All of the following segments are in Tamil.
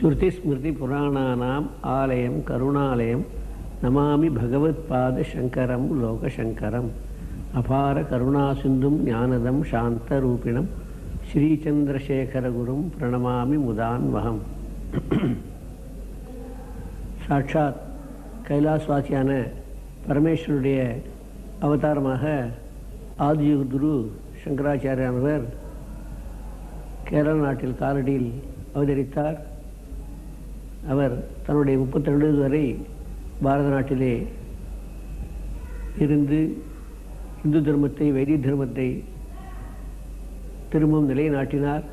ஸ்மிருதிஸ்மிருதிபுராணானாம் ஆலயம் கருணாலயம் நமாமி பகவத்பாத சங்கரம் லோகசங்கரம் அபார கருணாசிந்தும் ஞானதம் சாந்தரூபிணம் ஸ்ரீச்சந்திரசேகரகுரும் பிரணமாமி முதான்வகம். சாட்சாத் கைலாஸ்வாசியான பரமேஸ்வருடைய அவதாரமாக ஆதிகுரு சங்கராச்சாரியானவர் கேரள நாட்டில் காலடியில் அவதரித்தார். அவர் தன்னுடைய 32 வயது வரை பாரத நாட்டிலே இருந்து இந்து தர்மத்தை வைதிக தர்மத்தை திரும்பவும் நிலைநாட்டினார்.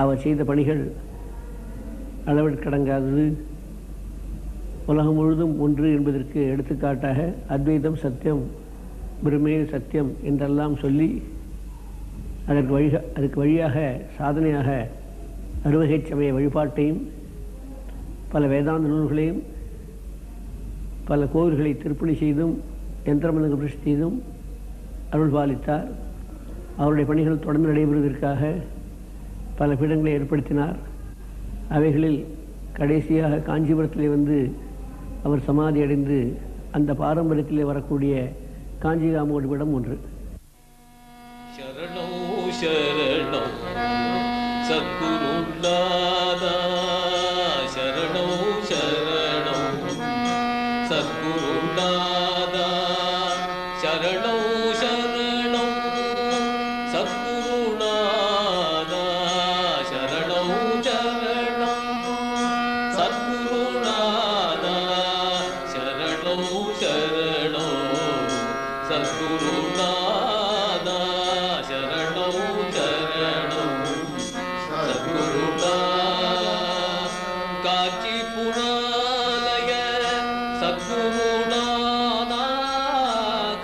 அவர் செய்த பணிகள் அளவிற்கடங்காதது. உலகம் முழுதும் ஒன்று என்பதற்கு எடுத்துக்காட்டாக அத்வைதம் சத்தியம், பிரம்மே சத்தியம் என்றெல்லாம் சொல்லி அதற்கு வழியாக சாதனையாக அறுவகை சமய வழிபாட்டையும் பல வேதாந்த நூல்களையும் பல கோவில்களை திருப்பணி செய்தும் யந்திரமந்தங்கள் பிரஷ்டி செய்தும் அருள் பாலித்தார். அவருடைய பணிகள் தொடர்ந்து நடைபெறுவதற்காக பல பீடங்களை ஏற்படுத்தினார். அவைகளில் கடைசியாக காஞ்சிபுரத்திலே வந்து அவர் சமாதி அடைந்து அந்த பாரம்பரியத்திலே வரக்கூடிய காஞ்சி காமோடி பீடம் ஒன்று. சரணோ சரணோ சத்குருநாதா, சரணோ சரணோ சத்குருநாதா, சரணோ சரணோ சத்குருநாதா, சரணோ சரணோ சத்குருநாதா, சரணோ சரணோ சத்குருநாதா, சரணோ சரணோ சத்குருநாதா. காஞ்சிபுராலய சத்குருநாதா,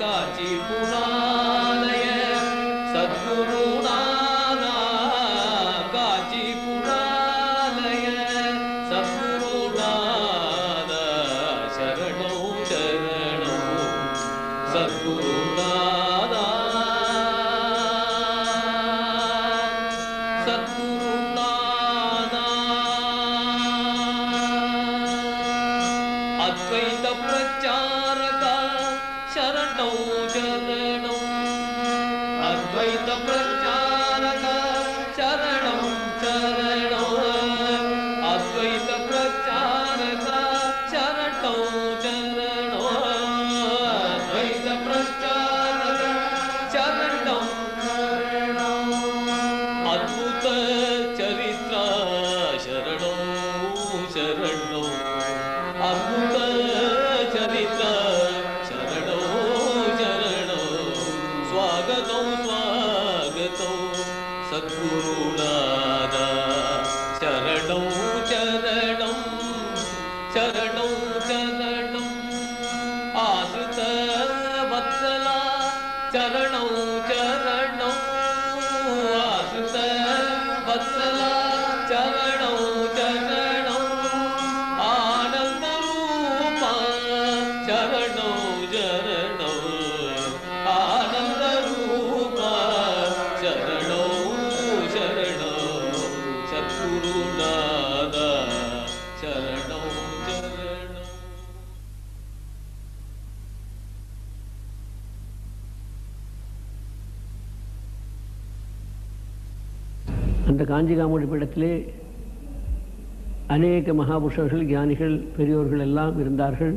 காஞ்சிபுராலய சத்குருநாதா, காஞ்சிபுராலய சத்குருநாதா, சரணோ சரணோ சத்குருநாதா, சத்குருநாதா. அத்வைத பிரச்சாரக சரணோ சரணோ, அத்வைத பிரச்சாரக சரணோ சரணோ, அத்வைத பிரச்சாரக சரணோ சரணோ, அத்வைத பிரச்சாரக சரணோ சரணோ, அத்புத சரித்ர சரணோ சரணோ, அத்புத சரித்ர சரணோ சரணோ, ஸ்வாகதோ ஸ்வாகதோ சத்குருநாதா, சரணோ சரணோ சரணோ சரணோ, ஆசுத வத்சலா சரணோ சரணோ, ஆசுத வத்சலா சரணோ சரணோ, ஆனந்த ரூபா சரணோ சரணோ, ஆனந்த ரூபா சரணோ சரணோ சத்குருநாதா, சரணோ சரணோ. அந்த காஞ்சி காமோடி பீடத்திலே அநேக மகாபுருஷர்கள், ஞானிகள், பெரியோர்கள் எல்லாம் இருந்தார்கள்.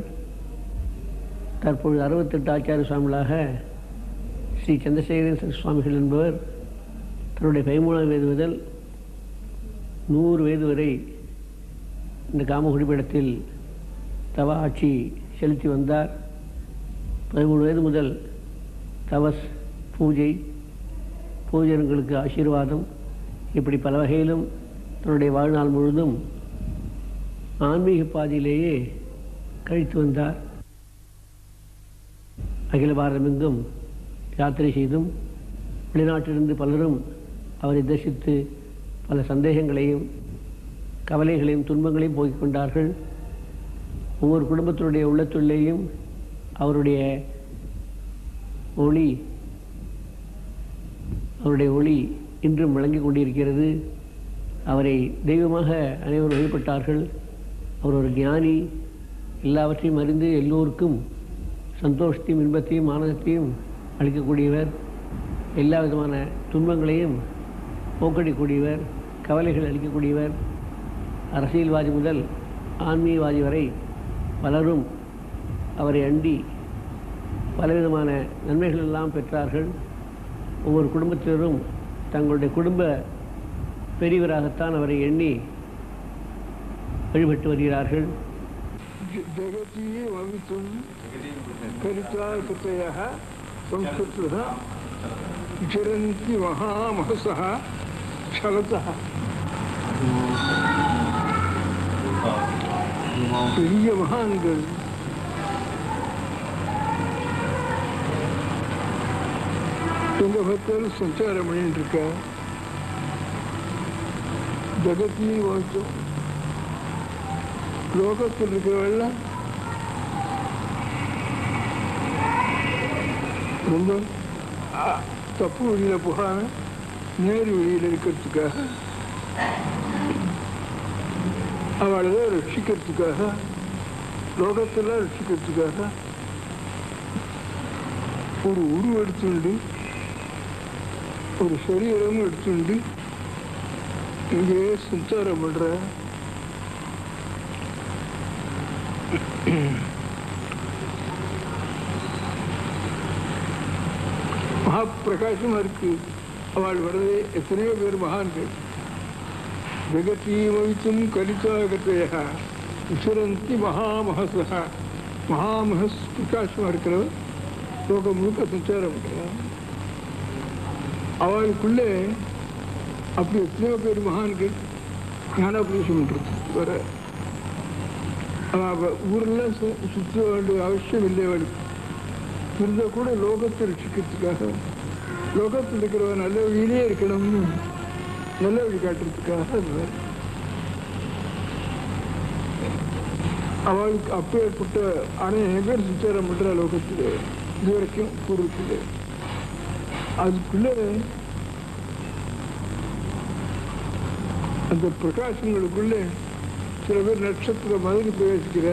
தற்பொழுது 68 ஆச்சாரிய சுவாமிகளாக ஸ்ரீ சந்திரசேகரன் சுவாமிகள் என்பவர் தன்னுடைய 13 வயது முதல் 100 வயது வரை இந்த காமகுடி பீடத்தில் தவ ஆட்சி செலுத்தி வந்தார். 13 வயது முதல் தவஸ், பூஜை, பூஜனங்களுக்கு ஆசீர்வாதம், இப்படி பல வகையிலும் தன்னுடைய வாழ்நாள் முழுதும் ஆன்மீக பாதையிலேயே கழித்து வந்தார். அகில பாரதமெங்கும் யாத்திரை செய்தும் வெளிநாட்டிலிருந்து பலரும் அவரை தரிசித்து பல சந்தேகங்களையும் கவலைகளையும் துன்பங்களையும் போக்கிக் கொண்டார்கள். ஒவ்வொரு குடும்பத்தினுடைய உள்ளத்துள்ளேயும் அவருடைய ஒளி இன்றும் விளங்கிக் கொண்டிருக்கிறது. அவரை தெய்வமாக அனைவரும் வழிபட்டார்கள். அவர் ஒரு ஞானி, எல்லாவற்றையும் அறிந்து எல்லோருக்கும் சந்தோஷத்தையும் இன்பத்தையும் ஆனந்தத்தையும் அளிக்கக்கூடியவர், எல்லா விதமான துன்பங்களையும் போக்கடிக்கூடியவர், கவலைகள் அளிக்கக்கூடியவர். அரசியல்வாதி முதல் ஆன்மீகவாதி வரை பலரும் அவரை அண்டி பலவிதமான நன்மைகள் எல்லாம் பெற்றார்கள். ஒவ்வொரு குடும்பத்தினரும் தங்களுடைய குடும்ப பெரியவராகத்தான் அவரை எண்ணி வழிபட்டு வருகிறார்கள். பெரிய மகான்கள் எங்க பார்த்தாலும் சஞ்சாரம் பண்ணிட்டு இருக்க. ஜகத்தையும் வாழ்த்தோம். லோகத்தில் இருக்கிறவெல்லாம் ரொம்ப தப்பு வழியில போகாம நேரு வழியில் இருக்கிறதுக்காக, அவளை ரட்சிக்கிறதுக்காக, லோகத்தெல்லாம் ரட்சிக்கிறதுக்காக ஒரு உருவம் எடுத்துண்டு, ஒரு சரீரமும் எடுத்துண்டு இங்கே சஞ்சாரம் பண்ற. மகாபிரகாசமா இருக்கு. அவள் வர்றதே எத்தனையோ பேர் மகான்கள். ஜெகத்தீமவித்தும் கலிதாகத்தையா விசுரந்தி மகாமகசா. மகாமகஸ் பிரகாசமா இருக்கிறவர் லோகம் முழுக்க சஞ்சாரம் பண்றார். அவளுக்குள்ளே அப்படி எத்தனையோ பேர் மகான்கள் ஞானோபதேசம் பண்றது வர. ஊரெல்லாம் சுற்ற வேண்டிய அவசியம் இல்லை. அவளுக்கு இருந்தால் கூட லோகத்தை ரட்சிக்கிறதுக்காக, லோகத்தில் இருக்கிறவன் நல்ல வழியிலே இருக்கணும்னு நல்ல வழி காட்டுறதுக்காக அவளுக்கு அப்பேற்பட்ட அநேக பேர் சஞ்சாரம் பண்ற லோகத்தில் இது வரைக்கும் பூர்வத்தில். அதுக்குள்ள அந்த பிரகாசங்களுக்குள்ள சில பேர் நட்சத்திர மாதிரி பிரவேசிக்கிற,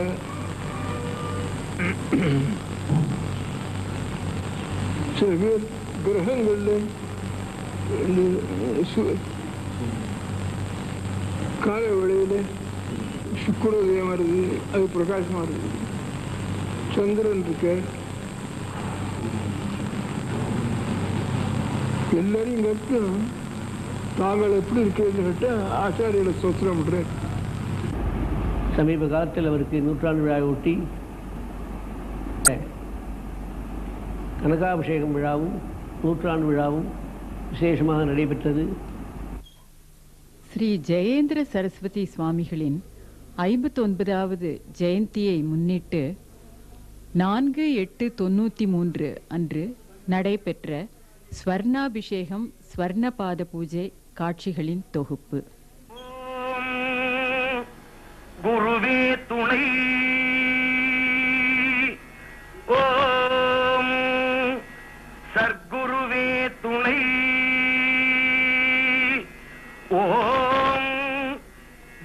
சில பேர் கிரகங்கள்ல கால வேளையில சுக்குரோதயம் வருது, அது பிரகாசமா இருக்குது. சந்திரன் இருக்க, எல்லாரையும் கற்கணும். நாங்கள் எப்படி இருக்கிறது கேட்டா ஆச்சாரியில ஸ்தோத்திரம் பண்றேன். சமீப காலத்தில் அவருக்கு 100ஆண்டு விழாவை ஒட்டி கனகாபிஷேகம் விழாவும் 100ஆண்டு விழாவும் விசேஷமாக நடைபெற்றது. ஸ்ரீ ஜெயேந்திர சரஸ்வதி சுவாமிகளின் 59வது ஜெயந்தியை முன்னிட்டு 4/8/93 அன்று நடைபெற்ற ஸ்வர்ணாபிஷேகம் ஸ்வர்ணபாத பூஜை காட்சிகளின் தொகுப்பு. குருவே துணை, ஓம் சர்க்குருவே துணை, ஓம்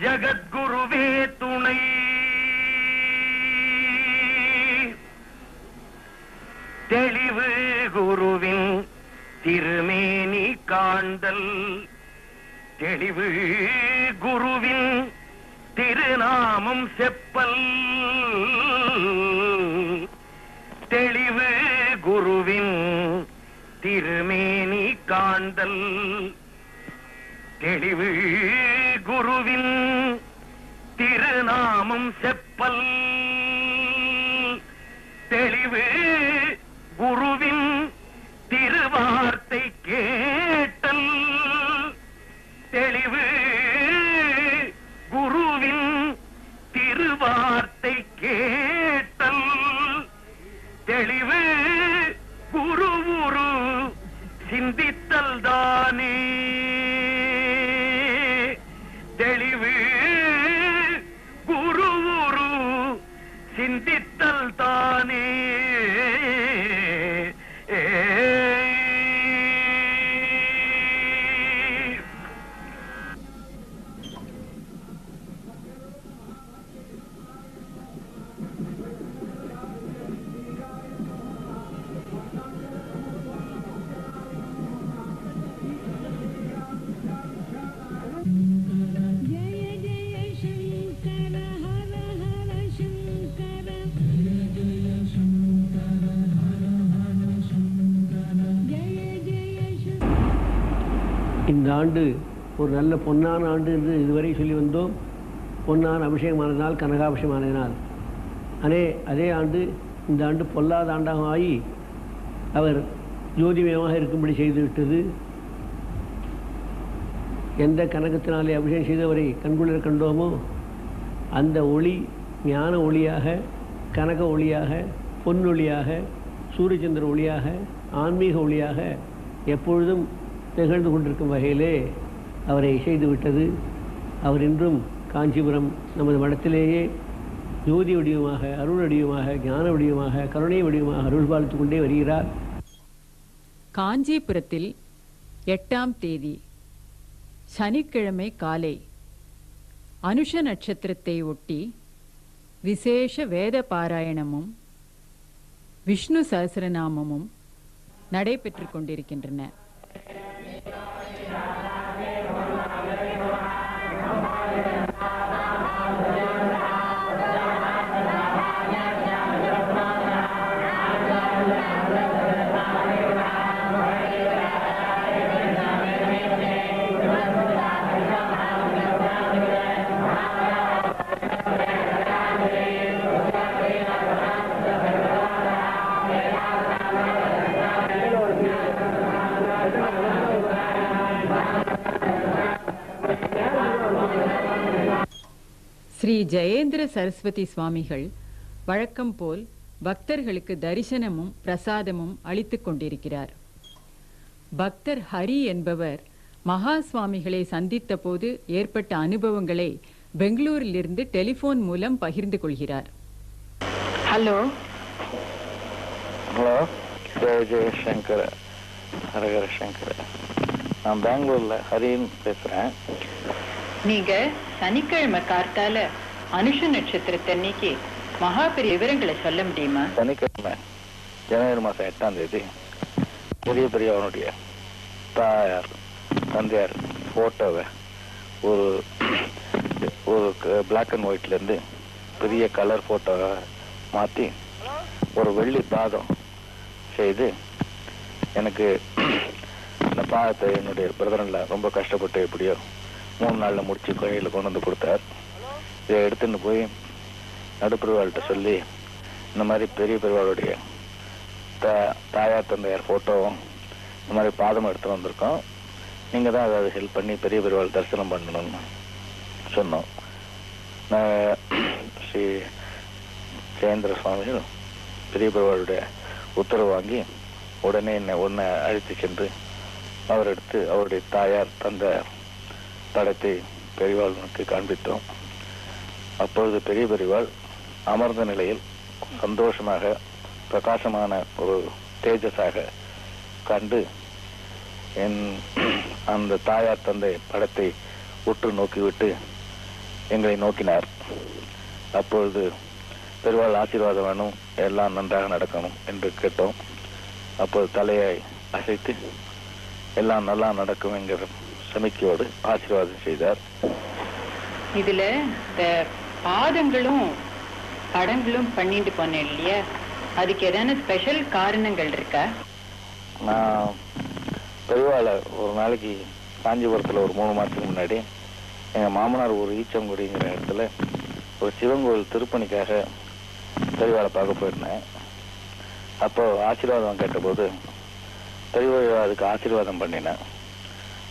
ஜகத்குருவே துணை. தெளிவு குருவின் திருமேனி காண்டல், தெளிவு குருவின் திருநாமம் செப்பல், தெளிவு குருவின் திருமேனி காண்டல், தெளிவு குருவின் திருநாமம் செப்பல், தெளிவு குருவின் திருவார்த்தை கேட்டல், தெளிவு குருவின் திருவார்த்தை கேட்டல், தெளிவு குரு சிந்தித்தல் தானே, தெளிவு குரு சிந்தித்தல் தானே. இந்த ஆண்டு ஒரு நல்ல பொன்னான ஆண்டு என்று இதுவரை சொல்லி வந்தோம். பொன்னான அபிஷேகமான நாள், கனகாபிஷேகமான நாள். அதே ஆண்டு இந்த ஆண்டு பொல்லாத ஆண்டாக ஆகி அவர் ஜோதிமயமாக இருக்கும்படி செய்துவிட்டது. எந்த கனகத்தினாலே அபிஷேகம் செய்தவரை கண்குளிர கண்டோமோ அந்த ஒளி ஞான ஒளியாக, கனக ஒளியாக, பொன்னொளியாக, சூரியச்சந்திர ஒளியாக, ஆன்மீக ஒளியாக எப்பொழுதும் திகழ்ந்து கொண்டிருக்கும் வகையிலே அவரை செய்துவிட்டது. அவர் இன்றும் காஞ்சிபுரம் நமது மடத்திலேயே ஜோதி வடிவமாக, அருள் வடிவமாக, ஞான வடிவமாக, கருணை வடிவமாக அருள் பாலித்துக் கொண்டே வருகிறார். காஞ்சிபுரத்தில் 8ஆம் தேதி சனிக்கிழமை காலை அனுஷ நட்சத்திரத்தை ஒட்டி விசேஷ வேத பாராயணமும் விஷ்ணு சஹஸ்ரநாமமும் நடைபெற்றுக் கொண்டிருக்கின்றன. ஸ்ரீ ஜெயேந்திர சரஸ்வதி சுவாமிகள் வழக்கம் போல் பக்தர்களுக்கு தரிசனமும் பிரசாதமும் அளித்துக் கொண்டிருக்கிறார். பக்தர் ஹரி என்பவர் மகா சுவாமிகளை சந்தித்த போது ஏற்பட்ட அனுபவங்களை பெங்களூரிலிருந்து டெலிபோன் மூலம் பகிர்ந்து கொள்கிறார். ஹலோ ஹலோ, ஜெய சங்கர், ஹரஹர சங்கர். நான் பெங்களூர்ல ஹரின்னு பேசுறேன். நீங்க சனிக்கிழமை கார்த்தால அனுஷ நட்சத்திரத்தன்னைக்கு மகா பெரிய விவரங்களை சொல்ல முடியுமா? சனிக்கிழமை ஜனவரி மாசம் 8ஆம் தேதி பெரிய பெரியவனுடைய தாயார் தந்தையார் போட்டோவை ஒரு பிளாக் அண்ட் ஒயிட்ல இருந்து பெரிய கலர் போட்டோவை மாற்றி ஒரு வெள்ளி பாதம் செய்து எனக்கு இந்த பாதத்தை என்னுடைய பிரதரில் ரொம்ப கஷ்டப்பட்டு எப்படியோ 3 நாளில் முடிச்சு கோயிலில் கொண்டு வந்து கொடுத்தார். இதை எடுத்துன்னு போய் நடுப்பெருவாள்கிட்ட சொல்லி இந்த மாதிரி பெரிய பெருவாளுடைய தாயார் தந்தையார் ஃபோட்டோவும் இந்த மாதிரி பாதம் எடுத்து வந்திருக்கோம், நீங்கள் தான் அதாவது ஹெல்ப் பண்ணி பெரிய பெருவாள் தரிசனம் பண்ணணும்னு சொன்னோம். ஸ்ரீ ஜெயேந்திர சுவாமிகள் பெரிய பெருவாளுடைய உத்தரவு வாங்கி உடனே ஒன்றை அழைத்து சென்று அவர் எடுத்து அவருடைய தாயார் தந்தையார் படத்தை பெரியவாளுக்கு காண்பித்தோம். அப்பொழுது பெரிய பெரியவாள் அமர்ந்த நிலையில் சந்தோஷமாக பிரகாசமான ஒரு தேஜஸாக கண்டு அந்த தாயார் தந்தை படத்தை உற்று நோக்கிவிட்டு எங்களை நோக்கினார். அப்பொழுது பெரியவாள் ஆசீர்வாதம் வேணும், எல்லாம் நன்றாக நடக்கணும் என்று கேட்டோம். அப்போது தலையை அசைத்து எல்லாம் நல்லா நடக்கும் என்கிற சமிக்கையோடு ஆசீர்வாதம் செய்தார். இதுல இந்த பாதங்களும் படங்களும் பண்ணிட்டு போனேன் இல்லையா, அதுக்கு ஏதான ஸ்பெஷல் காரணங்கள் இருக்கா? நான் பெரியவாளை ஒரு நாளைக்கு காஞ்சிபுரத்தில் ஒரு 3 மாதத்துக்கு முன்னாடி எங்கள் மாமனார் ஒரு ஈச்சங்குடிங்கிற இடத்துல ஒரு சிவன் கோவில் திருப்பணிக்காக பெரியவாளை பார்க்க போயிருந்தேன். அப்போ ஆசீர்வாதம் கேட்டபோது பெரியவாள் அதுக்கு ஆசீர்வாதம் பண்ணினேன்.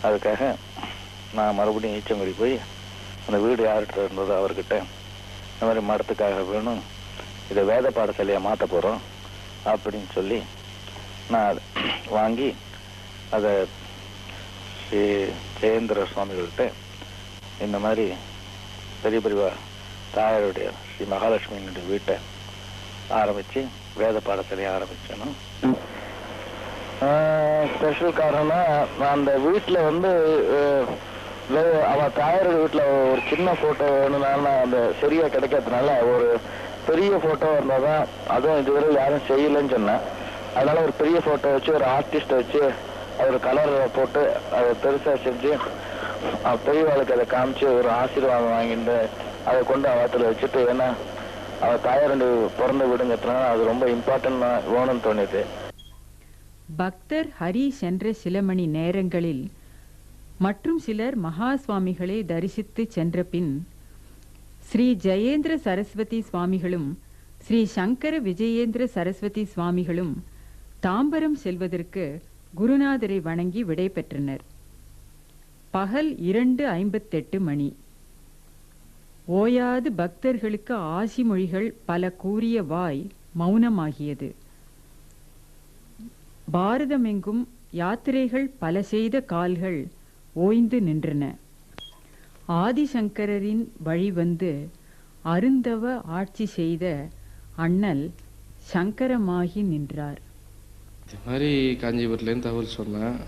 அதுக்காக நான் மறுபடியும் ஈச்சங்குடி போய் அந்த வீடு யார்கிட்ட இருந்ததோ அவர்கிட்ட இந்த மாதிரி மடத்துக்காக வேணும், இதை வேத பாடசாலையாக மாற்ற போகிறோம் அப்படின்னு சொல்லி நான் வாங்கி அதை ஸ்ரீ ஜெயேந்திர சுவாமிகள்கிட்ட இந்த மாதிரி பெரிய பெரிய தாயாருடைய ஸ்ரீ மகாலட்சுமியினுடைய வீட்டை ஆரம்பித்து வேத பாடசாலையை ஆரம்பிச்சேன்னா ஸ்பெஷல் காரணம்னா நான் அந்த வீட்டில் வந்து அவன் தாயார் வீட்டில் ஒரு சின்ன ஃபோட்டோ வேணும்னால அந்த சரியாக கிடைக்காததுனால ஒரு பெரிய ஃபோட்டோ இருந்தால் தான், அதுவும் இதுவரை யாரும் செய்யலைன்னு சொன்னேன். அதனால ஒரு பெரிய ஃபோட்டோ வச்சு ஒரு ஆர்டிஸ்ட்டை வச்சு அவர் கலர் போட்டு அதை பெருசாக செஞ்சு பெரியவாளுக்கு அதை காமிச்சு ஒரு ஆசீர்வாதம் வாங்கிட்டு அதை கொண்டு அவத்தில் வச்சுட்டு, ஏன்னா அவள் தாயார் பிறந்த வீடுங்கிறதுனால அது ரொம்ப இம்பார்ட்டன்ட் வேணும்னு தோணுது. பக்தர் ஹரி சென்ற சில மணி நேரங்களில் மற்றும் சிலர் மகா சுவாமிகளை தரிசித்து சென்ற பின் ஸ்ரீ ஜெயேந்திர சரஸ்வதி சுவாமிகளும் ஸ்ரீ சங்கர விஜயேந்திர சரஸ்வதி சுவாமிகளும் தாம்பரம் செல்வதற்கு குருநாதரை வணங்கி விடை பெற்றனர். பகல் 2:58 மணி. ஓயாது பக்தர்களுக்கு ஆசி மொழிகள் பல கூறிய வாய் மௌனமாகியது. பாரதமெங்கும் யாத்திரைகள் பல செய்த கால்கள் ஓய்ந்து நின்றன. ஆதிசங்கரின் வழி வந்து அருந்தவ ஆட்சி செய்த அண்ணல் சங்கரமாகி நின்றார். இது மாதிரி காஞ்சிபுரத்துலேருந்து தகவல் சொன்னேன்.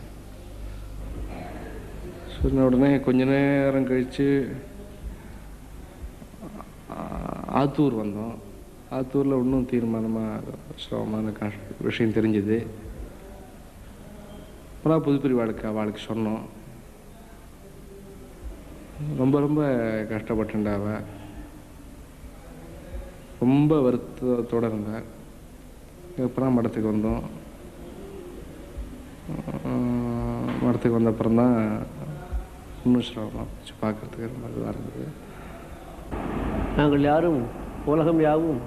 சொன்ன உடனே கொஞ்ச நேரம் கழித்து ஆத்தூர் வந்தோம். ஆத்தூரில் இன்னும் தீர்மானமாக சிரமமான விஷயம் தெரிஞ்சுது. அப்புறம் புதுப்பிரி வாழ்க்கை சொன்னோம். ரொம்ப ரொம்ப கஷ்டப்பட்டுண்டாவ, ரொம்ப வருத்தத்தோடு இருந்தேன். அப்புறம் மடத்துக்கு வந்தோம். மடத்துக்கு வந்த அப்புறம் தான் இன்னும் சிரமம் பார்க்கறதுக்கு ரொம்ப இதாக இருந்தது. நாங்கள் யாரும் உலகம் யாவும்,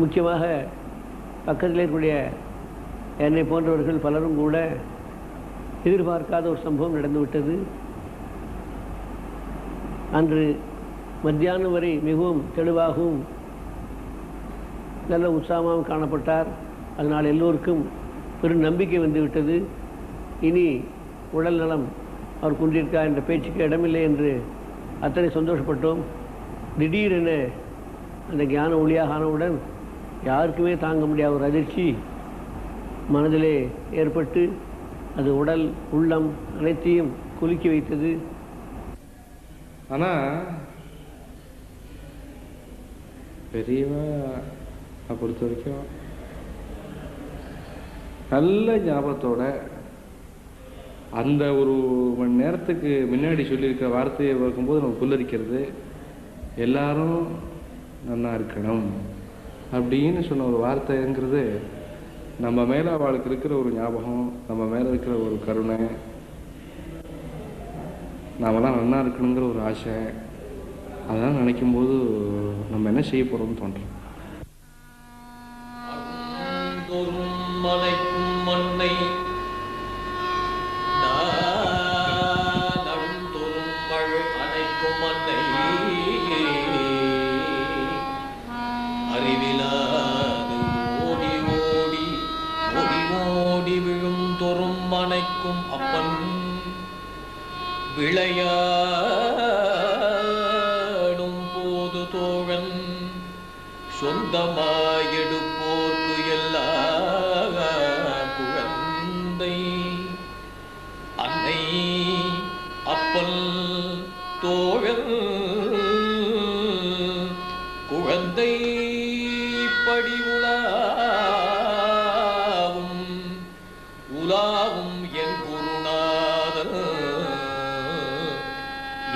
முக்கியமாக பக்கத்தில் இருக்கக்கூடிய என்னை போன்றவர்கள் பலரும் கூட எதிர்பார்க்காத ஒரு சம்பவம் நடந்துவிட்டது. அன்று மத்தியானம் வரை மிகவும் தெளிவாகவும் நல்ல உற்சாகமாகவும் காணப்பட்டார். அதனால் எல்லோருக்கும் பெரும் நம்பிக்கை வந்துவிட்டது. இனி உடல் நலம் அவர் குன்றிருக்கா என்ற பேச்சுக்கு இடமில்லை என்று அத்தனை சந்தோஷப்பட்டோம். திடீரென அந்த ஞான ஒளியாக ஆனவுடன் யாருக்குமே தாங்க முடியாத ஒரு அதிர்ச்சி மனதிலே ஏற்பட்டு அது உடல் உள்ளம் அனைத்தையும் குலுக்கி வைத்தது. ஆனால் பெரியவா பொறுத்த வரைக்கும் நல்ல ஞாபகத்தோட அந்த ஒரு மணி நேரத்துக்கு முன்னாடி சொல்லியிருக்கிற வார்த்தையை பார்க்கும்போது நம்ம புல்லரிக்கிறது, எல்லாரும் நல்லா இருக்கணும் அப்படின்னு சொன்ன ஒரு வார்த்தைங்கிறது நம்ம மேலே அவளுக்கு இருக்கிற ஒரு ஞாபகம், நம்ம மேலே இருக்கிற ஒரு கருணை, நாமெல்லாம் நல்லா இருக்கணுங்கிற ஒரு ஆசை, அதெல்லாம் நினைக்கும்போது நம்ம என்ன செய்ய போகிறோம்னு தோன்றும். மலைக்கும் மண்ணை நழுந்தோறும் மழை அணைக்கும் மண்ணை அறிவிலாது ஓடி ஓடி ஓடி ஓடி விழும் தோறும் அணைக்கும் அப்பன் விளையாடும் போது தோழன் சொந்தமாயெடுப்போர்க்கு எல்லா குழந்தை அன்னை அப்பல் தோழன் குழந்தை படி உலாவும் உலாவும் என் குருநாதன்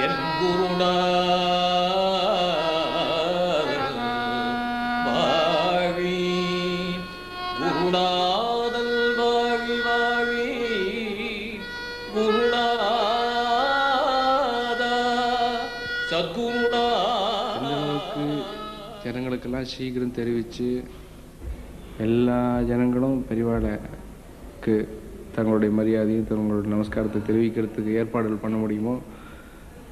என் குருநாதன் வாழி குருநாதன் வாழி வாழி குருநாதா சத்குருநாதா. ஜனங்களுக்கெல்லாம் சீக்கிரம் தெரிவித்து எல்லா ஜனங்களும் பெரியவாளுக்கு தங்களுடைய மரியாதையும் தங்களுடைய நமஸ்காரத்தை தெரிவிக்கிறதுக்கு ஏற்பாடுகள் பண்ண முடியுமோ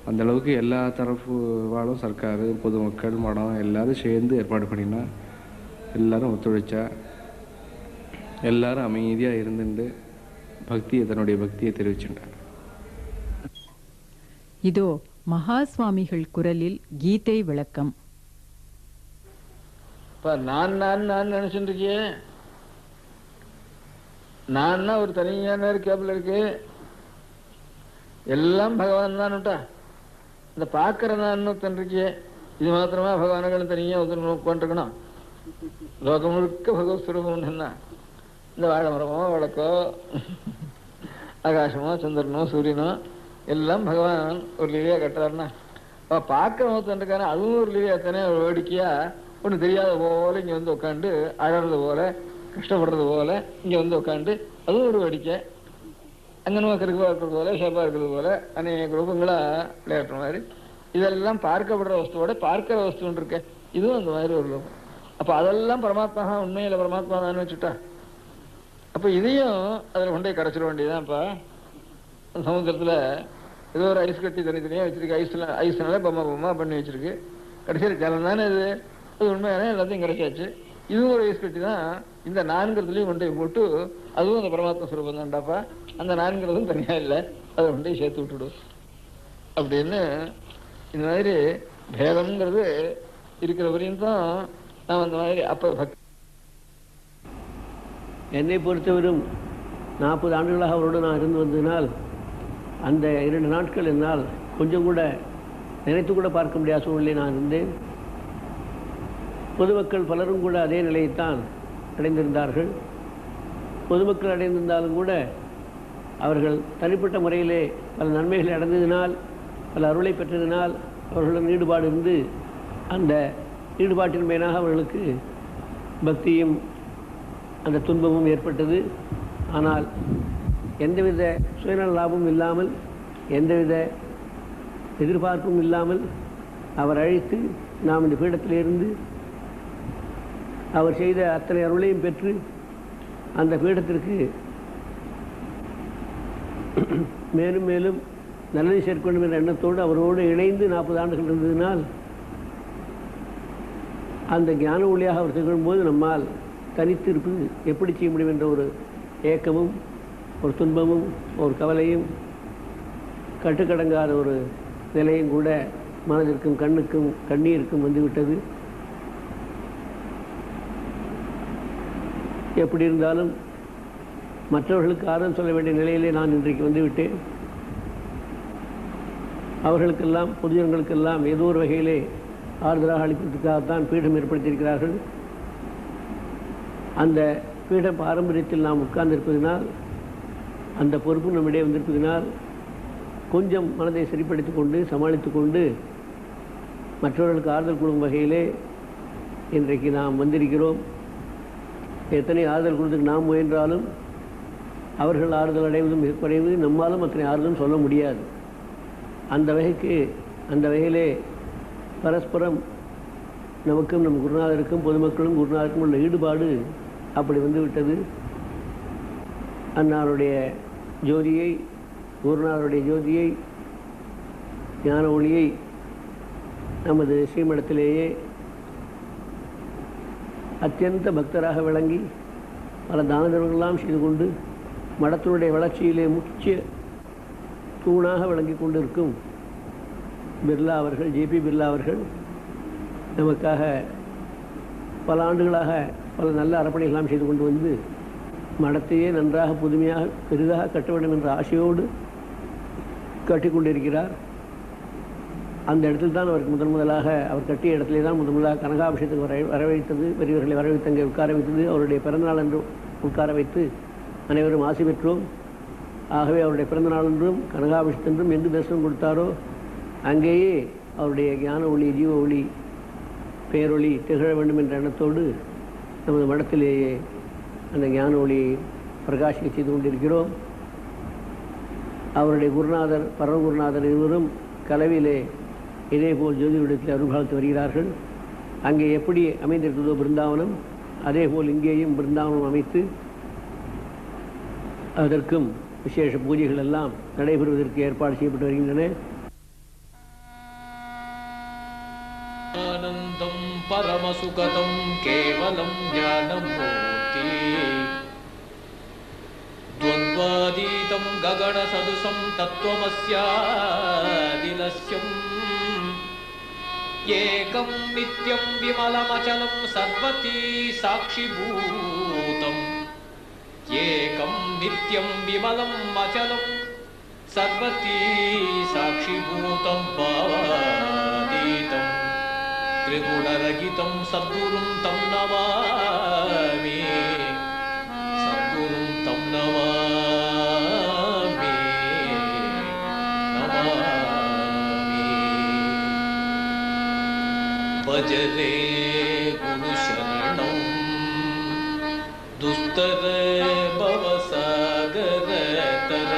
அந்த அளவுக்கு எல்லா தரப்பு வாழும், சர்க்கார், பொதுமக்கள், மடம் எல்லாரும் சேர்ந்து ஏற்பாடு பண்ணினா, எல்லாரும் ஒத்துழைச்சா, எல்லாரும் அமைதியாக இருந்துட்டு தன்னுடைய பக்தியை தெரிவிச்சுட்டாங்க. இதோ மகா சுவாமிகள் குரலில் கீதை விளக்கம். இப்போ நான் நினச்சிட்டு இருக்கியே, நான்னா ஒரு தனியான கேபிள் இருக்கு, எல்லாம் பகவான் தான் விட்டா. இந்த பார்க்கறதான் தன்றிருக்கியே, இது மாத்திரமா பகவான்களும் தனியாக ஒருத்தர் உட்காந்துருக்கணும். லோகம் முழுக்க பகவத் ஸ்வரூபம் என்ன, இந்த வாழை மரமோ வழக்கோ ஆகாசமோ சந்திரனோ சூரியனோ எல்லாம் பகவான் ஒரு லீலையாக கட்டுறாருன்னா, இப்போ பார்க்குற ஒருத்தன்றிருக்காரு, அதுவும் ஒரு லீலையாக தானே, ஒரு வேடிக்கையாக ஒன்றும் தெரியாத போல இங்கே வந்து உட்காந்து அழறது போல கஷ்டப்படுறது போல இங்கே வந்து உட்காந்து அதுவும் ஒரு வேடிக்கை. அங்கனமாக கிறுக்கா இருக்கிறது போல ஷேப்பாக இருக்கிறது போல அநேக ரூபங்களாக விளையாடுற மாதிரி இதெல்லாம் பார்க்கப்படுற வஸ்துவோட பார்க்கிற வஸ்துன்னு இருக்க இதுவும் அந்த மாதிரி ஒரு லோகம். அப்போ அதெல்லாம் பரமாத்மா உண்மையில் பரமாத்மா தான் வச்சுட்டா அப்போ இதையும் அதில் கொண்டே கரைச்சிட வேண்டியதுதான்ப்பா. சமுத்திரத்தில் ஏதோ ஒரு ஐஸ் கட்டி தனித்தனியாக வச்சிருக்கு, ஐஸ்னால பொம்மா பண்ணி வச்சிருக்கு. கடைசியில் ஜலம் தானே இது, அது உண்மையான எல்லாத்தையும் கரைச்சாச்சு. இதுவும் ஒரு ஐஸ் கட்டி தான். இந்த நான்கிறதுலையும் கொண்டு போட்டு அதுவும் அந்த பரமாத்மா சுரூபம் தான்டாப்பா, அந்த நான்கிறதும் தனியாக இல்லை, அதை கொண்டு சேர்த்து விட்டுடும் அப்படின்னு. இந்த மாதிரி பேதம்ங்கிறது இருக்கிற வரையும் தான் நான் அந்த மாதிரி அப்போ பக்தி. என்னை பொறுத்தவரும் 40 ஆண்டுகளாக அவரோடு நான் இருந்து வந்ததினால் அந்த 2 நாட்கள் என்னால் கொஞ்சம் கூட நினைத்து கூட பார்க்க முடியாத சூழ்நிலை நான் இருந்தேன். பொதுமக்கள் பலரும் கூட அதே நிலையைத்தான் அடைந்திருந்தார்கள். பொதுமக்கள் அடைந்திருந்தாலும் கூட அவர்கள் தனிப்பட்ட முறையிலே பல நன்மைகளை அடைந்ததினால், பல அருளை பெற்றதினால் அவர்களுடன் ஈடுபாடு இருந்து அந்த ஈடுபாட்டின் மேலாக அவர்களுக்கு பக்தியும் அந்த துன்பமும் ஏற்பட்டது. ஆனால் எந்தவித சுயநல லாபமும் இல்லாமல், எந்தவித எதிர்பார்ப்பும் இல்லாமல் அவர் அழைத்து நாம் இந்த பீடத்திலிருந்து அவர் செய்த அத்தனை அருளையும் பெற்று அந்த பீடத்திற்கு மேலும் மேலும் நல்லதை சேர்க்க வேண்டும் என்ற எண்ணத்தோடு அவரோடு இணைந்து 40 ஆண்டுகள் இருந்ததினால் அந்த ஞான ஒளியாக அவர் திகழும்போது நம்மால் தனித்து இருப்பது எப்படி செய்ய முடியும் என்ற ஒரு ஏக்கமும் ஒரு துன்பமும் ஒரு கவலையும் கட்டுக்கடங்காத ஒரு நிலையும் கூட மனதிற்கும் கண்ணுக்கும் கண்ணீருக்கும் வந்துவிட்டது. எப்படி இருந்தாலும் மற்றவர்களுக்கு ஆறுதல் சொல்ல வேண்டிய நிலையிலே நான் இன்றைக்கு வந்துவிட்டேன். அவர்களுக்கெல்லாம் பொதுஜனங்களுக்கெல்லாம் ஏதோ ஒரு வகையிலே ஆறுதலாக அளிப்பதற்காகத்தான் பீடம் ஏற்படுத்தியிருக்கிறார்கள். அந்த பீட பாரம்பரியத்தில் நாம் உட்கார்ந்திருப்பதினால், அந்த பொறுப்பு நம்மிடையே வந்திருப்பதினால் கொஞ்சம் மனதை சரிப்படுத்தி கொண்டு சமாளித்து கொண்டு மற்றவர்களுக்கு ஆறுதல் கொடுக்கும் வகையிலே இன்றைக்கு நாம் வந்திருக்கிறோம். எத்தனை ஆறுதல் கொடுத்து நாம் முயன்றாலும் அவர்கள் ஆறுதல் அடைவதும் மிக குறைவு, நம்மாலும் அத்தனை ஆறுதலும் சொல்ல முடியாது. அந்த வகையிலே பரஸ்பரம் நமக்கும் நம் குருநாதருக்கும் பொதுமக்களும் குருநாதருக்கும் உள்ள ஈடுபாடு அப்படி வந்துவிட்டது. அன்னாருடைய ஜோதியை, குருநாதருடைய ஜோதியை, ஞான ஒளியை நமது ஸ்ரீமடத்திலேயே அத்தியந்த பக்தராக விளங்கி பல தான தர்மங்களெல்லாம் செய்து கொண்டு மடத்தினுடைய வளர்ச்சியிலே முக்கிய தூணாக விளங்கி கொண்டிருக்கும் பிர்லா அவர்கள், ஜேபி பிர்லா அவர்கள் நமக்காக பல ஆண்டுகளாக பல நல்ல அரப்பணைகளாம் செய்து கொண்டு வந்து மடத்தையே நன்றாக புதுமையாக பெரிதாக கட்ட வேண்டும் என்ற ஆசையோடு கட்டிக்கொண்டிருக்கிறார். அந்த இடத்தில் தான் அவருக்கு முதலாக அவர் கட்டிய இடத்திலே தான் முதலாக கனகாபிஷேகத்துக்கு வரவைத்தது, பெரியவர்களை வரவைத்து அங்கே உட்கார வைத்தது. அவருடைய பிறந்தநாள் என்று உட்கார வைத்து அனைவரும் ஆசி பெற்றோம். ஆகவே அவருடைய பிறந்தநாள் என்றும் கனகாபிஷேகத்தென்றும் எங்கு தரிசனம் கொடுத்தாரோ அங்கேயே அவருடைய ஞான ஒளி, ஜீவ ஒளி, பேரொளி திகழ வேண்டும் என்ற எண்ணத்தோடு நமது மடத்திலேயே அந்த ஞான ஒளியை பிரகாசிக்க செய்து கொண்டிருக்கிறோம். அவருடைய குருநாதர், பரமகுருநாதர் இருவரும் கலவிலே இதேபோல் ஜோதிடத்தில் அருள்பாலித்து வருகிறார்கள். அங்கே எப்படி அமைந்திருக்கிறதோ பிருந்தாவனம், அதேபோல் இங்கேயும் பிருந்தாவனம் அமைத்து அதற்கும் விசேஷ பூஜைகள் எல்லாம் நடைபெறுவதற்கு ஏற்பாடு செய்யப்பட்டு வருகின்றன. ஆனந்தம் பரமசுகதம் கேவலம் ஞானமூர்த்தி द्वन्द्वातीतं गगनसदृशं तत्त्वमस्यादिलस्यम् एकं नित्यं विमलमचलं सर्वती साक्षिभूतम् एकं नित्यं विमलम् अचलं सर्वती साक्षिभूतं भावातीतं त्रिगुणरहितं सद्गुरुं तं नमामि, सद्गुरुं तं नमामि, नमामि। भजरे गुरुशरणं दुस्तर भवसागर तर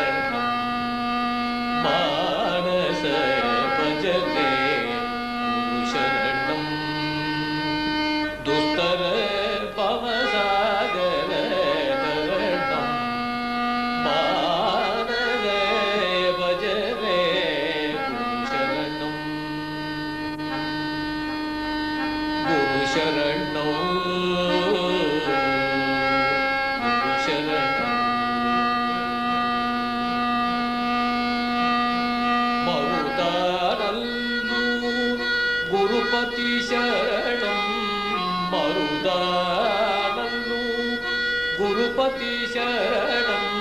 குருபதி சரணம்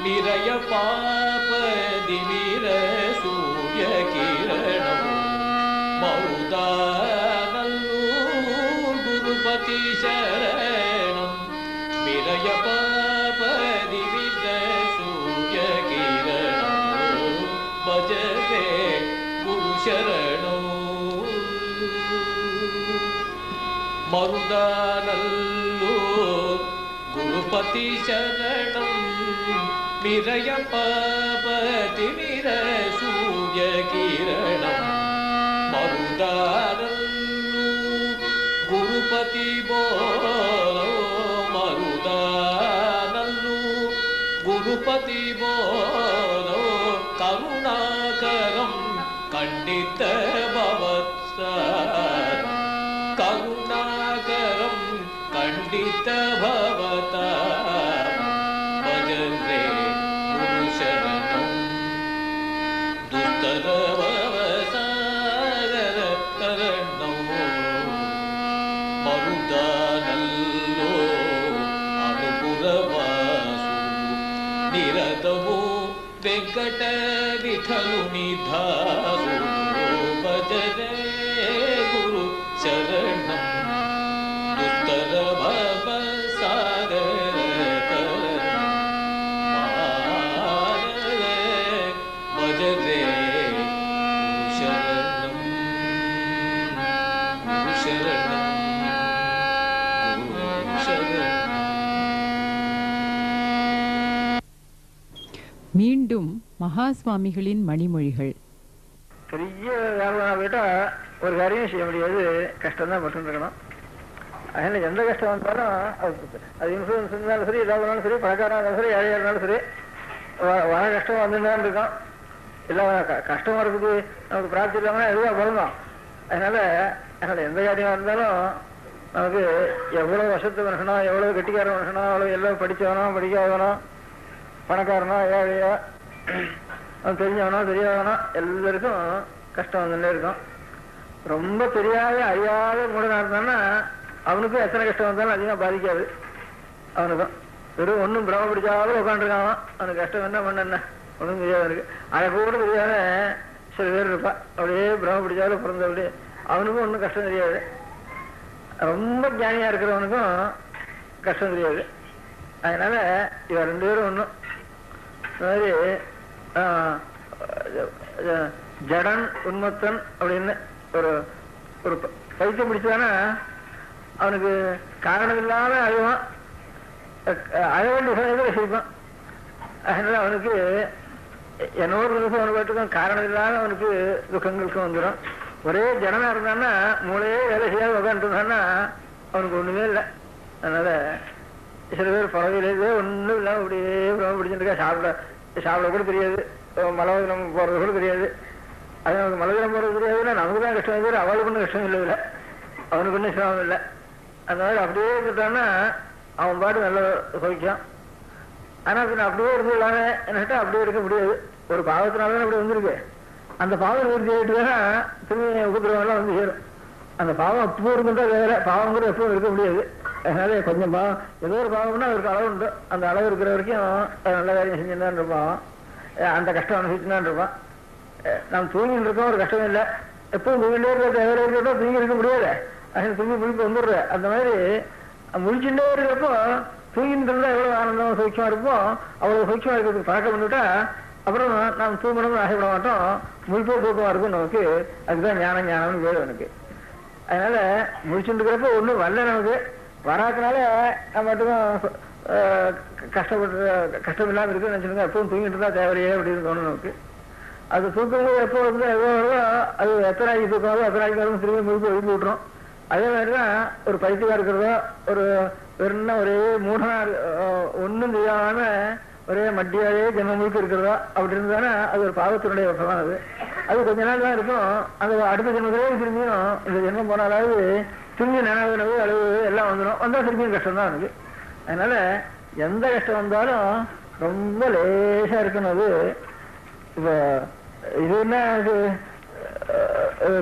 நிரய பாபதி வீர சூரிய கிரணம் மருதானல்லூர் குருபதி சரணம் நிரய பாபதி வீர சூரிய கிரணம் பஜரே குரு சரணம் மருதானல்லூர் குருபதி சரணம் நிரய பாபதி வீர சூரிய கிரணம் மருதானல்லூர் குருபதி போலோ மருதானல்லூர் குருபதி போலோ கருணாகரம் கண்டித்த பவத்சார் கருணாகரம் கண்டித்த பவதார் பஜரே குரு சரணம் துஸ்தர பவசாகர தரணம் மருதானல்லோ அனுபுரவாசு நிரதமு வெங்கட விఠలు నిధాసు భజరే గురు శరణం దుస్తర భవ సాగర భజరే గురు శరణం గురు శరణం గురు శరణం. மீண்டும் மகா சுவாமிகளின் மணிமொழிகள். பெரிய வியாபாரம் போயிட்டால் ஒரு காரியம் செய்ய முடியாது, கஷ்டம்தான் பட்டுருக்கணும். அதனால் எந்த கஷ்டம் வந்தாலும் அது இன்சூரன்ஸ் இருந்தாலும் சரி, இதாக இருந்தாலும் சரி, பணக்காராக இருந்தாலும் சரி, ஏழையாக இருந்தாலும் சரி, வர கஷ்டம் வந்துதான் இருக்கும். இல்லை கஷ்டம் இருக்குது நமக்கு பிரார்த்தி இல்லாமல் எதுவாக பிறந்தோம். அதனால் எந்த காரியமாக இருந்தாலும் நமக்கு எவ்வளோ வசத்து மனுஷனோ, எவ்வளோ கெட்டிக்கார மனுஷனோ, அவ்வளோ எல்லாம் படித்தவனோ படிக்காதவனோ, பணக்காரனோ ஏழையோ, அவன் தெரிஞ்சவனோ தெரியாதவனோ எல்லாருக்கும் கஷ்டம் வந்துட்டே இருக்கும். ரொம்ப தெரியாத அறியாத மூடனாக இருந்தான்னா அவனுக்கும் எத்தனை கஷ்டம் வந்தாலும் அதிகமாக பாதிக்காது. அவனுக்கும் வெறும் ஒன்றும் பிரம பிடிச்சாலும் உட்காந்துருக்கான், அவனுக்கு கஷ்டம் என்ன பண்ண என்ன ஒன்றும் தெரியாது. இருக்கு அதை கூட தெரியாத சில பேர் இருப்பான், அப்படியே பிரம பிடிச்சாலும் பிறந்தபடி அவனுக்கும் ஒன்றும் கஷ்டம் தெரியாது. ரொம்ப ஞானியாக இருக்கிறவனுக்கும் கஷ்டம் தெரியாது. அதனால இவன் ரெண்டு பேரும் ஒன்றும் மாதிரி ஜடன் உன்மத்தன் அப்படின்னு ஒரு ஒரு பைத்தியம் பிடிச்சானா அவனுக்கு காரணம் இல்லாத அழுவான், அழவேண்டிய சமயத்தில் வச்சிருப்பான். அதனால அவனுக்கு என்னோட நிமிஷம் அவனுக்கு பாட்டுக்கும் காரணம் இல்லாத அவனுக்கு துக்கங்களுக்கும் வந்துடும். ஒரே ஜடனா இருந்தான்னா மூளையே வேலை செய்யாத உட்காந்துட்டு இருந்தான்னா அவனுக்கு ஒண்ணுமே இல்லை. அதனால சில பேர் பறவையிலே ஒன்றும் இல்லாமல் அப்படியே பிரம பிடிச்சிருக்கா, சாப்பிட கூட தெரியாது, மலவதனம் போறது கூட தெரியாது. அது நமக்கு மலவதனம் போறது தெரியாதுன்னா நமக்கு தான் கஷ்டம் தெரியாது, அவளுக்கு ஒன்றும் கஷ்டம் இல்லை, இல்லை அவனுக்கு ஒன்றும் சிரமம் இல்லை. அந்த மாதிரி அப்படியே இருந்துட்டான்னா அவன் பாட்டு நல்ல சோதிக்கான். ஆனால் பின்ன அப்படியே இருந்து இல்லாம என்னட்டா அப்படியே இருக்க முடியாது. ஒரு பாவத்தினால்தான் அப்படி வந்திருக்கு. அந்த பாவம் நிவர்த்தி ஆகிட்டு வேணா திரும்பி உபதிரவம்லாம் வந்து சேரும். அந்த பாவம் அப்போ இருந்துட்டா வேற, பாவம் கூட எப்பவும் இருக்க முடியாது. அதனால கொஞ்சம் பாவம் ஏதோ ஒரு பாவம்னா அவருக்கு அளவு உண்டு. அந்த அளவு இருக்கிற வரைக்கும் நல்ல காரியம் செஞ்சுதான் இருப்பான், அந்த கஷ்டம் அனுபவிச்சுதான் இருப்பான். நாம் தூங்கிட்டு இருக்கோம், ஒரு கஷ்டம் இல்லை. எப்பவும் தூங்கிட்டே இருக்க எவ்வளோ இருக்கிறதோ தூங்கி இருக்க முடியாது, அது தூங்கி முழிப்பு வந்துடுற. அந்த மாதிரி முழிச்சுட்டே இருக்கிறப்போ தூங்கிட்டு இருந்தா எவ்வளோ ஆனந்தம் சௌக்கியமா இருப்போம், அவ்வளோ சௌக்கியமா இருக்கிறதுக்கு பழக்கம் பண்ணிவிட்டா அப்புறம் நாம் தூங்கணும்னு ஆசைப்பட மாட்டோம், முழிப்போ தூக்கமா இருக்கும் நமக்கு. அதுதான் ஞானம்னு பேர் எனக்கு. அதனால முழிச்சுட்டு இருக்கிறப்போ ஒன்றும் வரல, நமக்கு வராதனால நம்ம மட்டும் கஷ்டம் இல்லாமல் இருக்குன்னு நினச்சிருங்க. எப்பவும் தூங்கிட்டு இருந்தா தேவையே அப்படின்னு தோணும் நமக்கு. அது தூக்கும்போது எப்போ வந்து எவ்வளோ வருதோ அது எத்தனை நாளைக்கு தூக்கம் எத்தனை நாளைக்கு வரும் திரும்பி முழுக்க எழுப்பி விட்டுரும். அதே மாதிரி தான் ஒரு பைத்தியமாக இருக்கிறதோ, ஒரு வெறும்னா ஒரே மூடனா ஒன்றும் தெரியாம ஒரே மட்டியாவே ஜென்மம் முழுக்க இருக்கிறதோ அப்படி இருந்தானே அது ஒரு பாவத்தினுடைய வசம். அது கொஞ்ச நாள் தான் இருக்கும். அந்த அடுத்த ஜென்மத்திலே திரும்பியும் இந்த ஜென்மம் போனாலாவது திரும்பி நினைவு அளவு எல்லாம் வந்துடும். வந்தால் திரும்பியும் கஷ்டம் தான் எனக்கு. அதனால எந்த கஷ்டம் வந்தாலும் ரொம்ப லேசா இருக்கணும். அது இப்போ இது என்ன, அது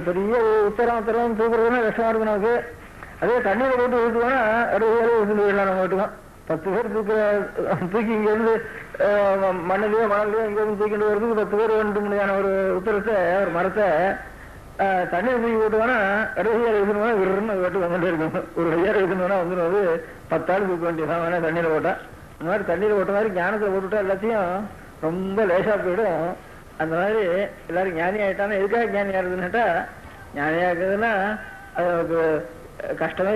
பெரிய உத்தரம் தூக்குறதுன்னா கஷ்டமா இருக்கும் நமக்கு. அதே தண்ணியில போட்டு ஊற்றுவோம்னா 60 ஊற்றி போயிடலாம் நம்ம வீட்டுக்கும். 10 பேர் தூக்கி இங்கேருந்து மண்ணிலையோ மணலையோ இங்கேருந்து தூக்கிட்டு வரதுக்கு 10 பேர் வேண்டுமையான ஒரு உத்தரத்தை ஒரு மரத்தை தண்ணீர் தூக்கி போட்டுவானா கடைசியாக எழுதணும்னா விருன்னு வெட்டு வந்துட்டே இருக்கணும். ஒரு ஐயாயிரம் எழுதணும்னா வந்துடும் 10 ஆள் தூக்க வேண்டியதான் வேணா தண்ணீரை போட்டா. இந்த மாதிரி தண்ணீரை போட்ட மாதிரி ஞானத்தை போட்டுவிட்டா எல்லாத்தையும் ரொம்ப லேசாக போயிடும். அந்த மாதிரி எல்லாரும் ஞானி ஆகிட்டானா எதுக்காக ஞானி ஆகுதுன்னுட்டா ஞானியாக இருக்குதுன்னா அது கஷ்டமே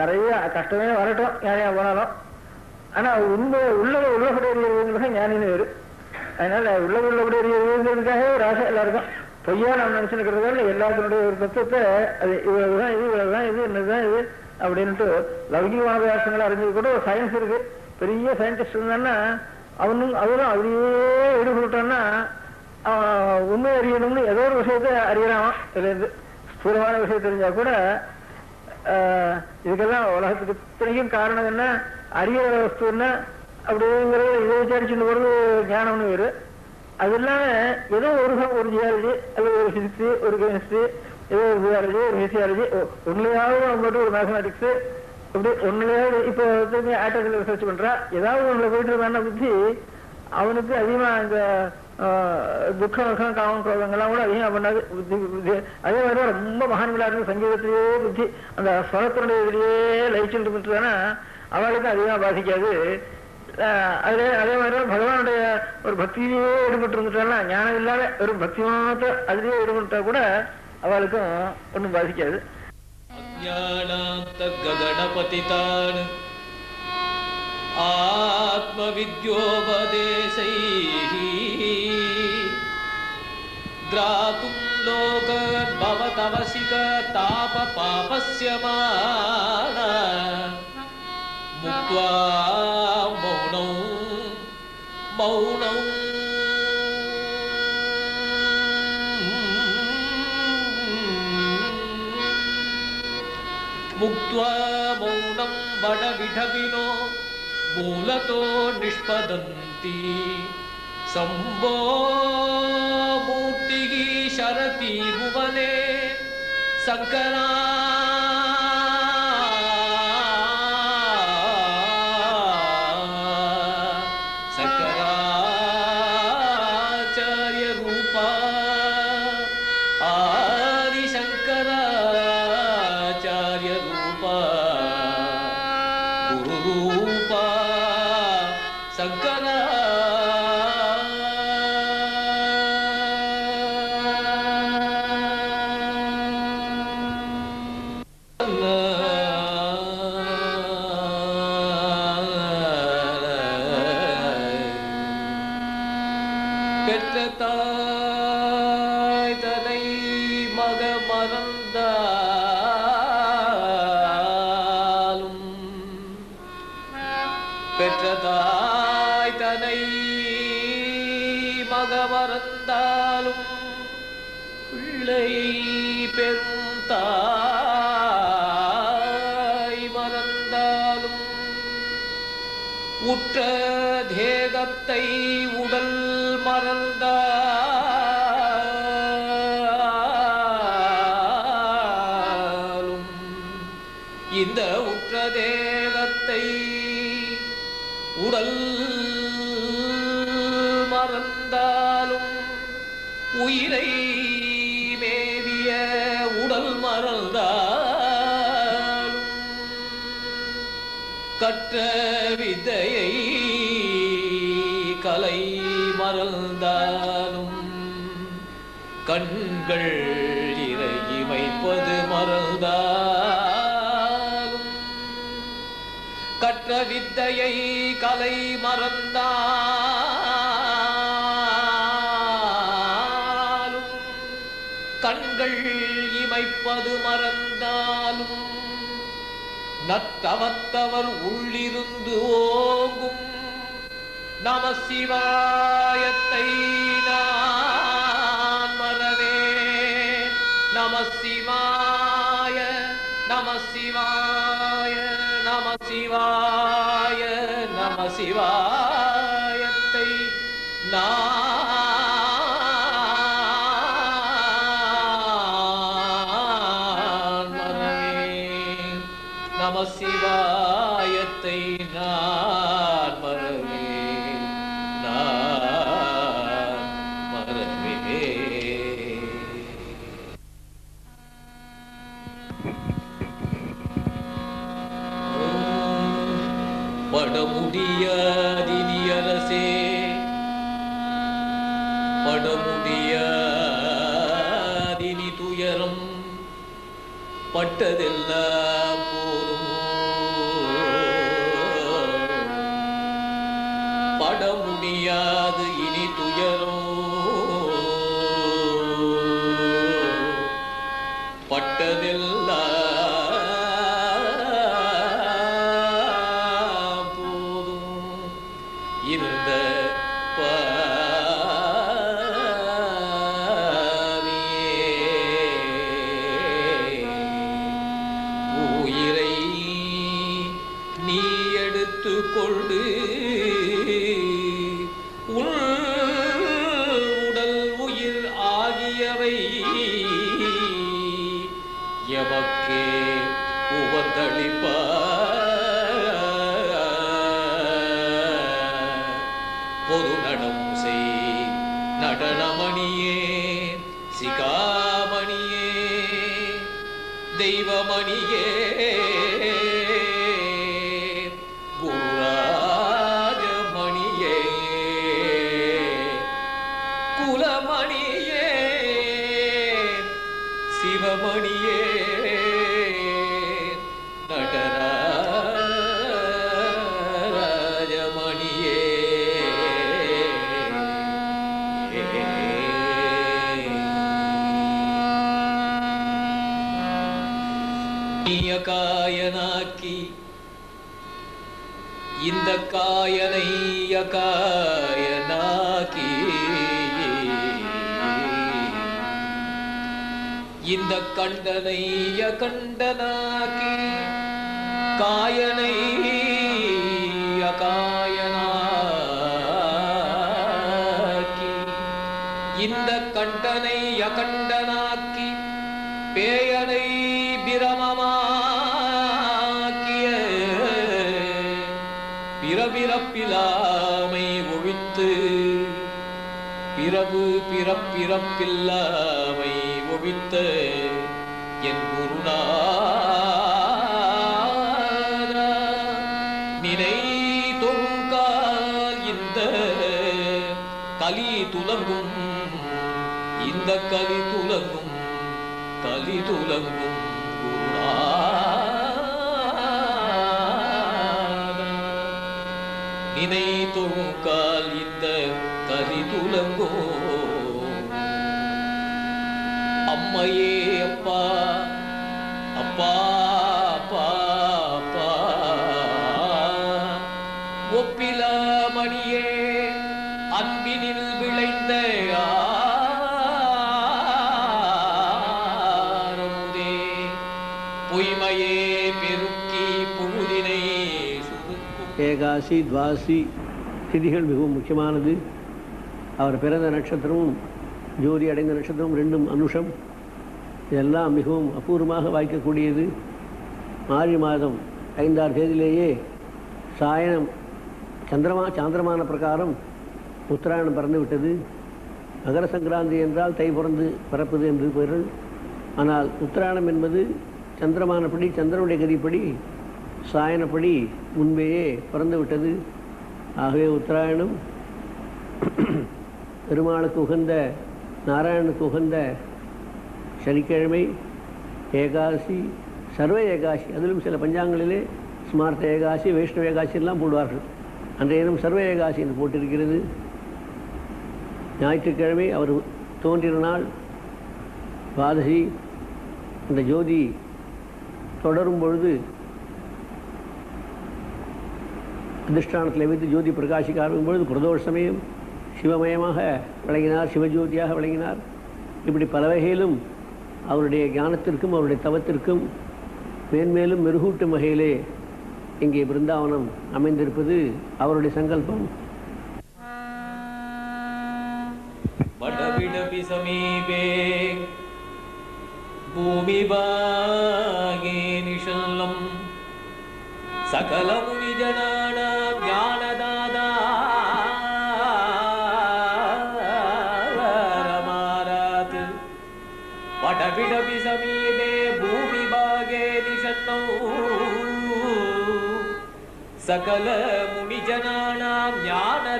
நிறைய கஷ்டமே வரட்டும் ஞானியாக போனாலும். ஆனால் உள்ளபடி அறியறதுங்கிறத ஞானின்னு வேறு. அதனால உள்ளபடி அறியறதுக்காக ஒரு ஆசை எல்லாருக்கும். பொய்யா நம்ம நினைச்சுக்கிறதால எல்லாத்தினுடைய ஒரு தத்துவத்தை அது இவ்வளவுதான் இது இவ்வளவுதான் இது என்னதுதான் இது அப்படின்ட்டு லௌகிகமான வியாசங்களை அறிஞ்சது கூட ஒரு சயின்ஸ் இருக்கு. பெரிய சயின்டிஸ்ட் இருந்தான்னா அவரும் அதுலேயே ஈடுபட்டான்னா உண்மை அறியணும்னு ஏதோ ஒரு விஷயத்த அறியலாம். இதுலேருந்து ஸ்தூலமான விஷயம் தெரிஞ்சா கூட இதுக்கெல்லாம் உலகத்துக்கு இத்தனைக்கும் காரணம் என்ன அறிய வஸ்துன்னா அப்படிங்கிறது இதை விசாரிச்சுட்டு போகிறது ஞானம்னு வேறு. அது இல்லாம ஏதோ ஒரு ஜியாலஜி அல்லது ஒரு பிசிக்ஸ் ஒரு கெமிஸ்ட்ரி ஏதோ ஒரு ஜியாலஜி ஒரு பிசியாலஜி ஒன்றுலையாவது நம்மகிட்ட ஒரு மேத்தமேட்டிக்ஸ் இப்படி ஒன்றுலையாவது இப்போ திரும்பி ஆட்டத்தில் ரிசர்ச் பண்றா ஏதாவது ஒன்றில் போயிட்டு இருந்தான புத்தி அவனுக்கு அதிகமா இந்த துக்கம் காமம் குரோதங்கள்லாம் கூட அதிகமாக பண்ணாது புத்தி. அதே மாதிரி ரொம்ப மகான்களா இருந்து சங்கீதத்திலேயே புத்தி அந்த ஸ்வரத்தினுடைய இதிலேயே லயிச்சுட்டு இருந்துட்டுதானா அவளுக்கு அதிகமாக பாதிக்காது. அதே மாதிரி பகவானுடைய ஒரு பக்தியிலேயே ஈடுபட்டு இருந்துட்டா ஞானம் இல்லாத ஒரு பக்தி மாத்திரம் அதுலேயே ஈடுபட்டா கூட அவளுக்கும் ஒன்றும் பாதிக்காது. அஞ்ஞானாந்த ககணபதிதான் ஆத்மவித்யோபதேசைः திராதும் லோகான் பவதவசிக தாப பாபஸ்ய மான முக்த்வா மௌனம் முக்த்வா மௌனம் வடவிடவினோ மூலதோ நிஷ்பதந்தி சம்போ மூர்த்திः சரதி புவனே சங்கரா பெற்றதாய் தனை மகமறந்தாலும் பிள்ளை பெரும் தாய் மறந்தாலும் உற்ற தேகத்தை உடல் மறந்தாலும் இந்த உற்ற தேகத்தை உடல் மறந்தாலும் உயிரை மேவிய உடல் மறந்தாலும் கற்ற வித்தையை கலை மறந்தாலும் கண்கள் இறங்கி வைப்பது மறந்தாலும் கற்ற வித்தையை கலை மறந்தாலும் கண்கள் இமைப்பது மறந்தாலும் நத்தவத்தவர் உள்ளிருந்து ஓங்கும் நம சிவாயத்தை நான் மறவேன். நம சிவாய நம சிவாய நம சிவாய நம சிவாயத்தை நான் மறவேன். நம சிவாயத்தை நான் படமுடியாதினி துயரம் பட்டதெல்லாம் போதும் படமுடியாது இனி துயரம் பட்டதெல்லாம் போதும் இருந்த உயிரை நீ எடுத்து கொண்டு உடல் உயிர் ஆகியவை எமக்கே உவந்தளிப்ப பொது நடம் செய் நடனமணியே சிகாமணியே தெய்வமணியே குருராஜமணியே குலமணியே சிவமணியே நடராஜமணியே காயனாக்கி இந்த காயனை காயனாக்கி இந்த கண்டனை கண்டனாக்கி காயனை காயனாக்கி இந்த கண்டனை கண்டனாக்கி பேயனை பிரமமாக்கிய பிறப்பிலாமை ஒழித்து பிறவு பிறப்பிறப்பில்லாமை ஒழித்த என் குருநாதா நினை தொழுங்கால் இந்த கலி துலங்கும் இந்த கலி துலங்கும் கலி துலங்கும் நினை தொழுங்கால் இந்த கலி துலங்கோ அம்மையே அப்பா அப்பா அப்பா அப்பா ஒப்பிலா மணியே அன்பினில் விளைந்த ஆரமுதே பொய்மையே பெருக்கி புழுதினை ஏகாசி துவாசி திதிகள் மிகவும் முக்கியமானது. அவர் பிறந்த நட்சத்திரமும் ஜோதி அடைந்த நட்சத்திரமும் ரெண்டும் அனுஷம். இதெல்லாம் மிகவும் அபூர்வமாக வாய்க்கக்கூடியது. மார்கழி மாதம் 5ஆம் தேதியிலேயே சாயனம் சாந்திரமான பிரகாரம் உத்தராயணம் பிறந்து விட்டது. மகர சங்கராந்தி என்றால் தை பிறப்பது என்று பொருள். ஆனால் உத்தராயணம் என்பது சந்திரமானப்படி சந்திரனுடைய கதிப்படி சாயனப்படி முன்பேயே பிறந்து விட்டது. ஆகவே உத்தராயணம் பெருமாளுக்கு உகந்த நாராயணனுக்கு உகந்த சனிக்கிழமை ஏகாசி சர்வ ஏகாசி. அதிலும் சில பஞ்சாங்களிலே ஸ்மார்த்த ஏகாசி வைஷ்ணவ ஏகாசி எல்லாம் போடுவார்கள். அன்றைய தினம் சர்வ ஏகாசி என்று போட்டிருக்கிறது. ஞாயிற்றுக்கிழமை அவர் தோன்றின நாள் துவாதசி. அந்த ஜோதி தொடரும் பொழுது அதிஷ்டானத்தில் வைத்து ஜோதி பிரகாசிக்க ஆரம்பிக்கும் பொழுது பிரதோஷ சமயம் சிவமயமாக விளங்கினார், சிவஜோதியாக விளங்கினார். இப்படி பல வகையிலும் அவருடைய ஞானத்திற்கும் அவருடைய தவத்திற்கும் மேன்மேலும் மெருகூட்டும் வகையிலே இங்கே பிருந்தாவனம் அமைந்திருப்பது அவருடைய சங்கல்பம். வடவிடபி சமீபே பூமிபாகே நிஷல்லம் சகல முனி ஜனானாம் ஞானதாதாரமாராத் வடவிடபி சமீபே பூமிபாகே நிஷன்னோ சகல முனி ஜனானாம் ஞானதாதாரமாராத்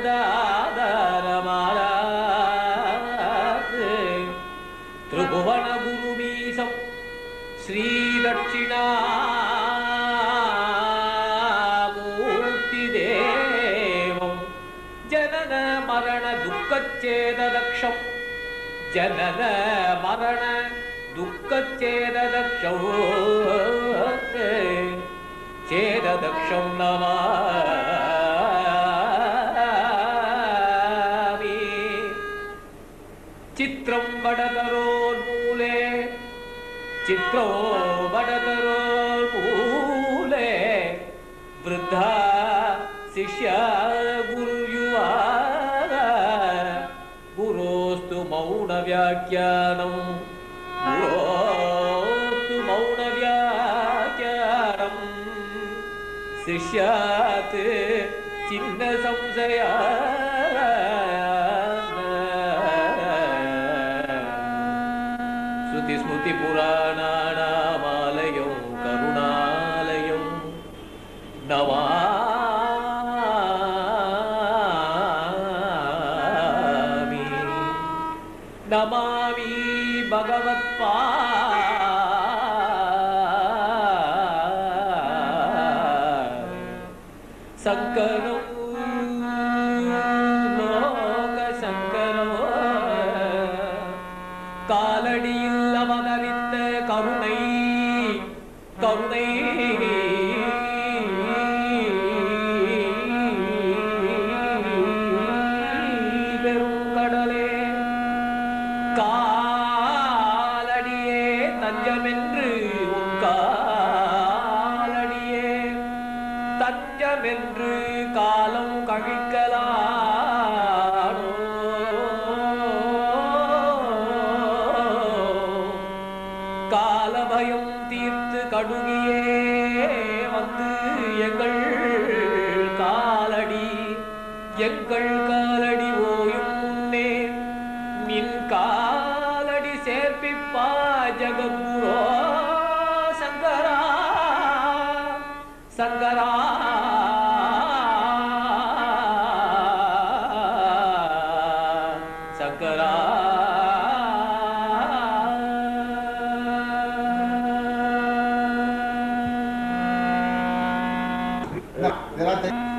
ಜನನ ಮರಣ ದುಃಖಚ್ಛೇದದಕ್ಷಂ ಜನನ ಮರಣ ದುಃಖಚ್ಛೇದದಕ್ಷಂ ಛೇದದಕ್ಷಂ ನಮಾಮಿ ಚಿತ್ರಂ ಬಡತರೋನ್ಮೂಲೆ ಚಿತ್ರೋ ಬಡತರೋನ್ಮೂಲೆ ವೃದ್ಧ ಶಿಷ್ಯ ಗುರುಯುವಾ ಗುರೋಸ್ತು ಮೌನ ವ್ಯಾಖ್ಯಾನಂ ಗುರೋಸ್ತು ಮೌನ ವ್ಯಾಖ್ಯಾನಂ ಶಿಷ್ಯಾತ್ ಚಿನ್ನ ಸಂಶಯ ಶ್ರುತಿ ಸ್ಮೃತಿ ಪುರಾಣಾನಾಮಾಲಯಂ ಕರುಣಾಲಯಂ ನಮಾಮಿ ನಮಾಮಿ ಭಗವತ್ಪಾ சங்கரோ லோக சங்கரோ காலடியில் அவதரித்த கருணை கருணை பெரும் கடலே காலடியே தஞ்சமென்று உன் காலடியே தஞ்சமென்று காலம் கழிக்கலானோ காலபயம் தீர்த்து கடுகியே வந்து எங்கள் காலடி ஓயும் முன்னே நின் காலடி சேர்ப்பிப்பா ஜகத்குரோ சங்கரா சங்கரா சங்கரா இதெல்லாம்